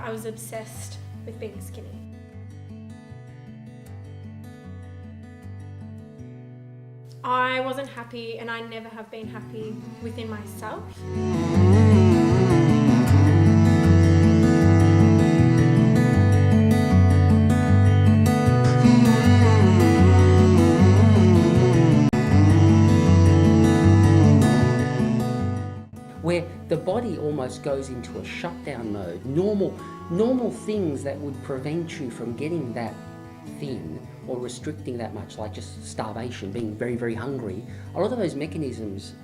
I was obsessed with being skinny. I wasn't happy, and I never have been happy within myself. Where the body almost goes into a shutdown mode. Normal things that would prevent you from getting that thin or restricting that much, like just starvation, being very, very hungry, a lot of those mechanisms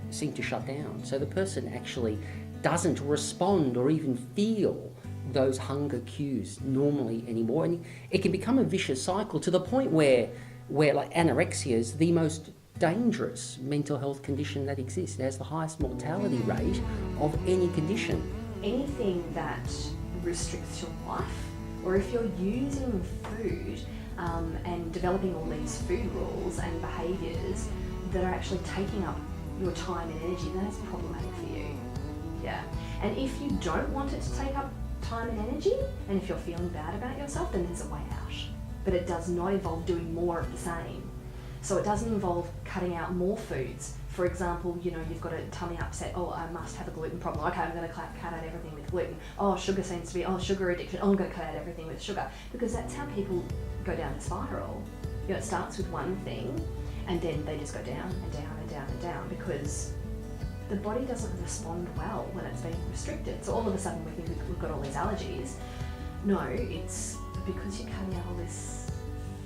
seem to shut down. So the person actually doesn't respond or even feel those hunger cues normally anymore. And it can become a vicious cycle to the point where like anorexia is the most dangerous mental health condition that exists. It has the highest mortality rate of any condition. Anything that restricts your life, or if you're using food and developing all these food rules and behaviours that are actually taking up your time and energy, that is problematic for you. Yeah. And if you don't want it to take up time and energy, and if you're feeling bad about yourself, then there's a way out. But it does not involve doing more of the same. So it doesn't involve cutting out more foods. For example, you've got a tummy upset. Oh, I must have a gluten problem. Okay, I'm going to cut out everything with gluten. Oh, sugar seems to be, sugar addiction. Oh, I'm going to cut out everything with sugar. Because that's how people go down the spiral. It starts with one thing, and then they just go down and down and down and down, because the body doesn't respond well when it's being restricted. So all of a sudden we think we've got all these allergies. No, it's because you're cutting out all this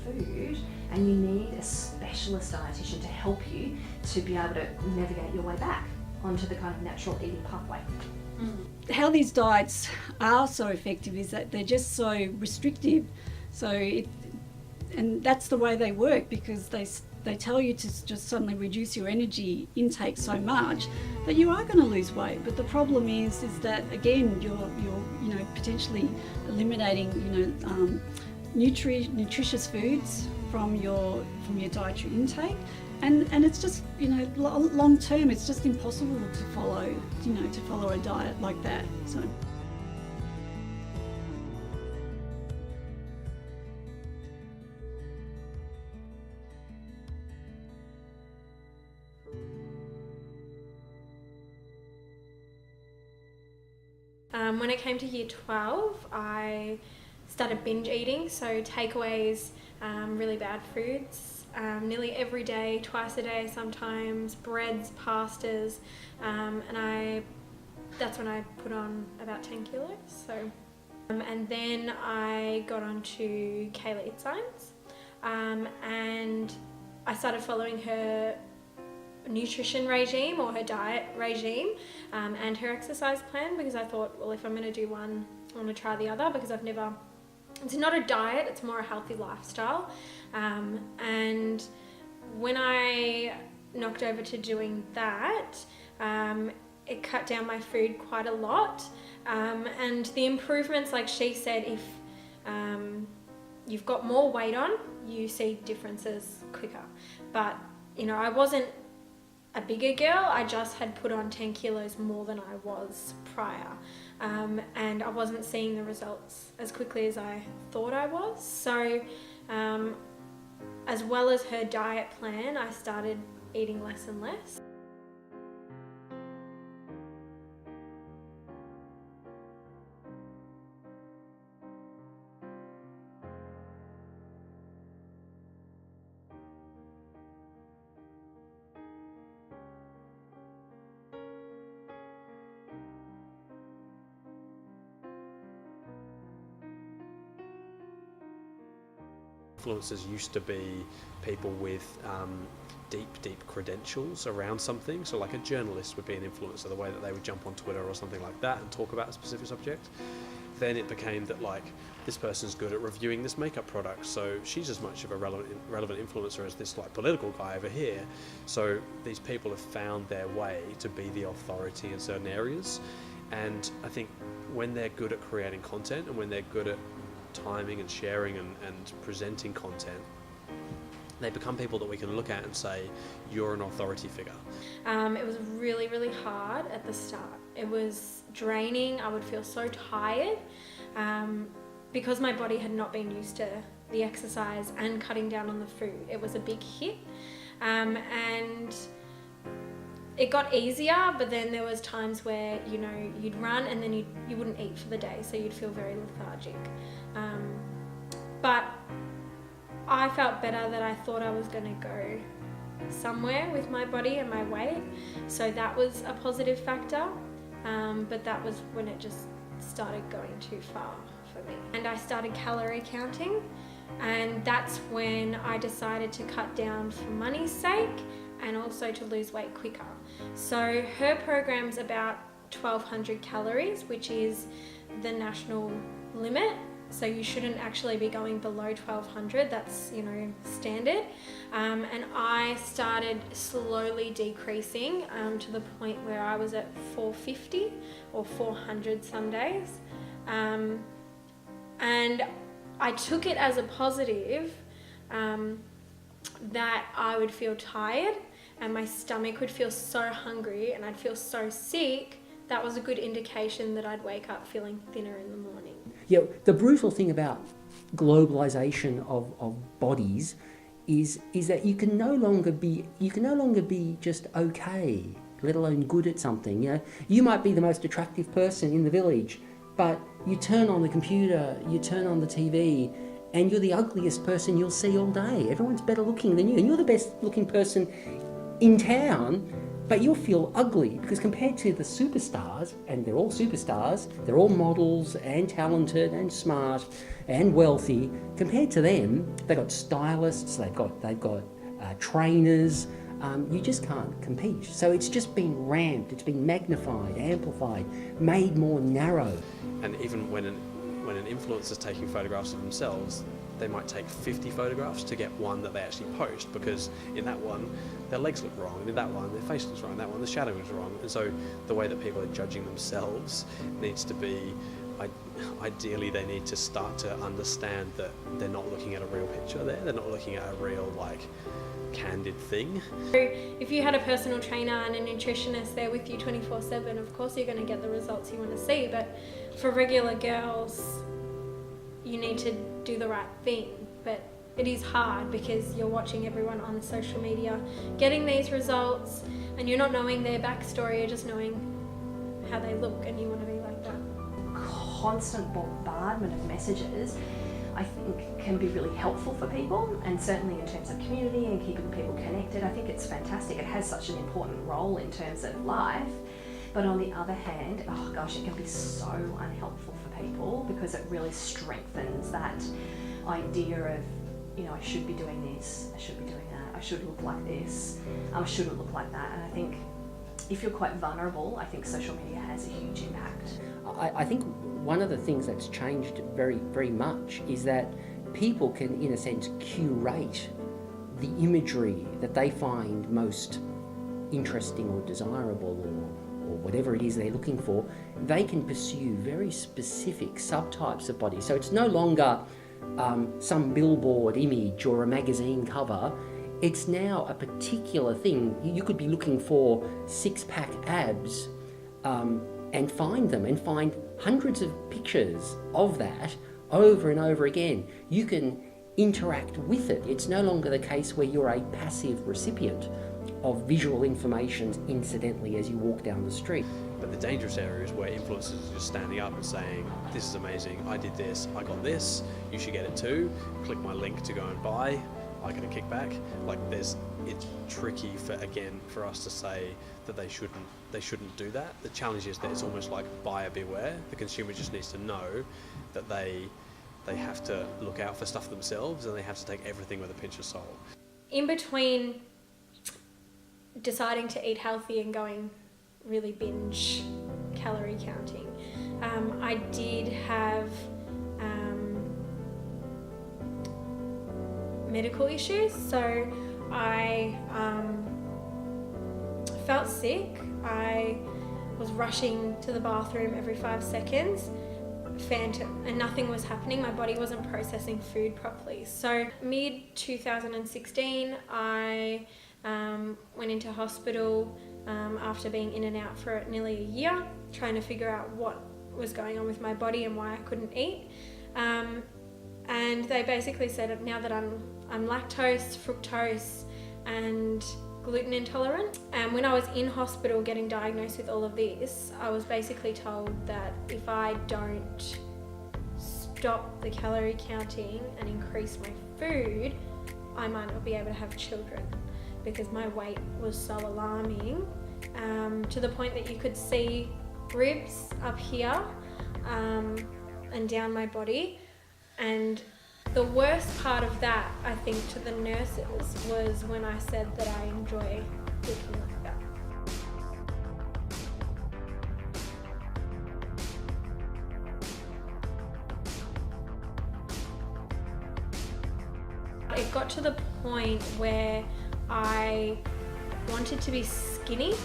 food, and you need a specialist dietitian to help you to be able to navigate your way back onto the kind of natural eating pathway. How these diets are so effective is that they're just so restrictive. And that's the way they work, because they tell you to just suddenly reduce your energy intake so much that you are going to lose weight. But the problem is that again you're potentially eliminating nutritious foods from your dietary intake, and it's just long term it's just impossible to follow a diet like that. So when it came to year 12, I started binge eating, so takeaways, really bad foods, nearly every day, twice a day sometimes, breads, pastas, and that's when I put on about 10 kilos. So, and then I got onto Kayla Eat Science, and I started following her nutrition regime or her diet regime and her exercise plan, because I thought, well, if I'm going to do one, I want to try the other, because it's not a diet, it's more a healthy lifestyle. And when I knocked over to doing that, it cut down my food quite a lot. And the improvements, like she said, if you've got more weight on, you see differences quicker. But, I wasn't a bigger girl, I just had put on 10 kilos more than I was prior. And I wasn't seeing the results as quickly as I thought I was. So as well as her diet plan, I started eating less and less. Influencers used to be people with deep credentials around something. So like a journalist would be an influencer, the way that they would jump on Twitter or something like that and talk about a specific subject. Then it became that like, this person's good at reviewing this makeup product, so she's as much of a relevant influencer as this like political guy over here. So these people have found their way to be the authority in certain areas. And I think when they're good at creating content, and when they're good at timing and sharing and presenting content, they become people that we can look at and say, you're an authority figure. It was really, really hard at the start. It was draining. I would feel so tired because my body had not been used to the exercise and cutting down on the food. It was a big hit, and it got easier, but then there was times where, you know, you'd run and then you wouldn't eat for the day, so you'd feel very lethargic. But I felt better that I thought I was going to go somewhere with my body and my weight, so that was a positive factor, but that was when it just started going too far for me. And I started calorie counting, and that's when I decided to cut down for money's sake and also to lose weight quicker. So her program's about 1,200 calories, which is the national limit. So you shouldn't actually be going below 1,200, that's, you know, standard. And I started slowly decreasing to the point where I was at 450 or 400 some days. And I took it as a positive that I would feel tired and my stomach would feel so hungry and I'd feel so sick. That was a good indication that I'd wake up feeling thinner in the morning. Yeah, the brutal thing about globalization of bodies is that you can no longer be just okay, let alone good at something. You know, you might be the most attractive person in the village, but you turn on the computer, you turn on the TV, and you're the ugliest person you'll see all day. Everyone's better looking than you, and you're the best looking person in town, but you'll feel ugly because compared to the superstars, and they're all superstars, they're all models and talented and smart and wealthy, compared to them, they've got stylists, they've got trainers, you just can't compete. So it's just been ramped, it's been magnified, amplified, made more narrow. And even when an influencer's taking photographs of themselves, they might take 50 photographs to get one that they actually post, because in that one their legs look wrong, and in that one their face looks wrong, in that one the shadowing is wrong. And so the way that people are judging themselves needs to be, ideally they need to start to understand that they're not looking at a real picture there, they're not looking at a real, like, candid thing. So if you had a personal trainer and a nutritionist there with you 24/7, of course you're going to get the results you want to see, but for regular girls you need to do the right thing. But it is hard because you're watching everyone on social media getting these results and you're not knowing their backstory, you're just knowing how they look, and you want to be like that. Constant bombardment of messages, I think, can be really helpful for people, and certainly in terms of community and keeping people connected. I think it's fantastic. It has such an important role in terms of life. But on the other hand, oh gosh, it can be so unhelpful for people because it really strengthens that idea of, you know, I should be doing this, I should be doing that, I should look like this, I shouldn't look like that. And I think if you're quite vulnerable, I think social media has a huge impact. I think one of the things that's changed very, very much is that people can, in a sense, curate the imagery that they find most interesting or desirable, or whatever it is they're looking for. They can pursue very specific subtypes of body. So it's no longer some billboard image or a magazine cover. It's now a particular thing. You could be looking for six-pack abs and find them, and find hundreds of pictures of that over and over again. You can interact with it. It's no longer the case where you're a passive recipient of visual information incidentally as you walk down the street. But the dangerous area is where influencers are just standing up and saying, this is amazing, I did this, I got this, you should get it too, click my link to go and buy, I get a kickback. Like, it's tricky for us to say that they shouldn't do that. The challenge is that it's almost like buyer beware. The consumer just needs to know that they have to look out for stuff themselves, and they have to take everything with a pinch of salt. In between deciding to eat healthy and going really binge calorie counting, I did have medical issues. So I felt sick. I was rushing to the bathroom every 5 seconds, phantom and nothing was happening. My body wasn't processing food properly. So mid 2016, I went into hospital after being in and out for nearly a year, trying to figure out what was going on with my body and why I couldn't eat. And they basically said, now that I'm lactose, fructose and gluten intolerant. And when I was in hospital getting diagnosed with all of this, I was basically told that if I don't stop the calorie counting and increase my food, I might not be able to have children, because my weight was so alarming, to the point that you could see ribs up here and down my body. And the worst part of that, I think, to the nurses was when I said that I enjoy looking like that. It got to the point where I wanted to be skinny.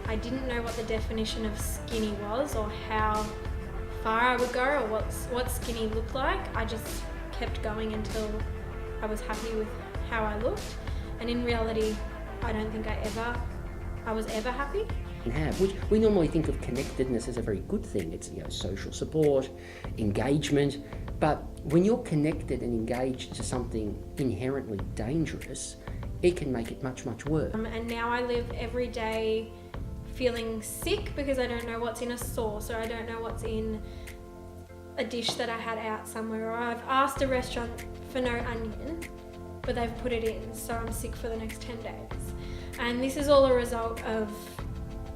I didn't know what the definition of skinny was or how far I would go or what skinny looked like. I just kept going until I was happy with how I looked. And in reality, I don't think I was ever happy. Which we normally think of connectedness as a very good thing. It's, social support, engagement. But when you're connected and engaged to something inherently dangerous, it can make it much, much worse. And now I live every day feeling sick because I don't know what's in a sauce, or I don't know what's in a dish that I had out somewhere, or I've asked a restaurant for no onion, but they've put it in, so I'm sick for the next 10 days. And this is all a result of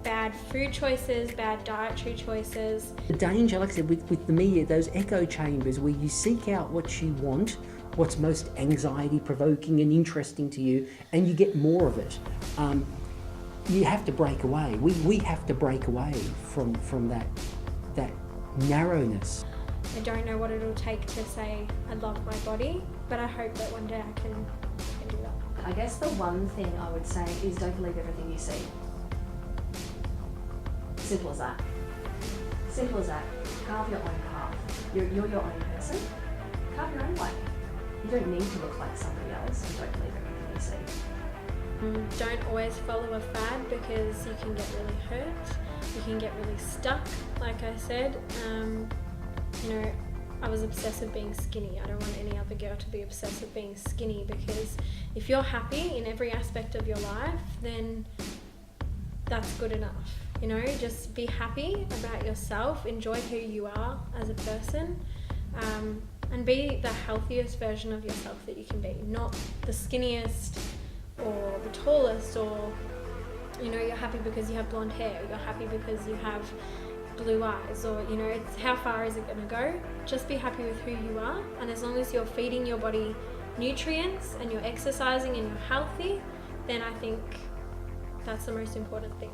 bad food choices, bad dietary choices. The danger, like I said, with the media, those echo chambers where you seek out what you want, what's most anxiety provoking and interesting to you, and you get more of it. You have to break away. We have to break away from that narrowness. I don't know what it'll take to say I love my body, but I hope that one day I can do that. I guess the one thing I would say is don't believe everything you see. Simple as that. Simple as that. Carve your own path. You're your own person. Carve your own way. You don't need to look like somebody else, and don't believe everything you see. Don't always follow a fad, because you can get really hurt, you can get really stuck. Like I said, I was obsessed with being skinny. I don't want any other girl to be obsessed with being skinny, because if you're happy in every aspect of your life, then that's good enough. Just be happy about yourself, enjoy who you are as a person, and be the healthiest version of yourself that you can be, not the skinniest or the tallest, or you're happy because you have blonde hair, you're happy because you have blue eyes, or it's how far is it going to go. Just be happy with who you are, and as long as you're feeding your body nutrients and you're exercising and you're healthy, then I think that's the most important thing.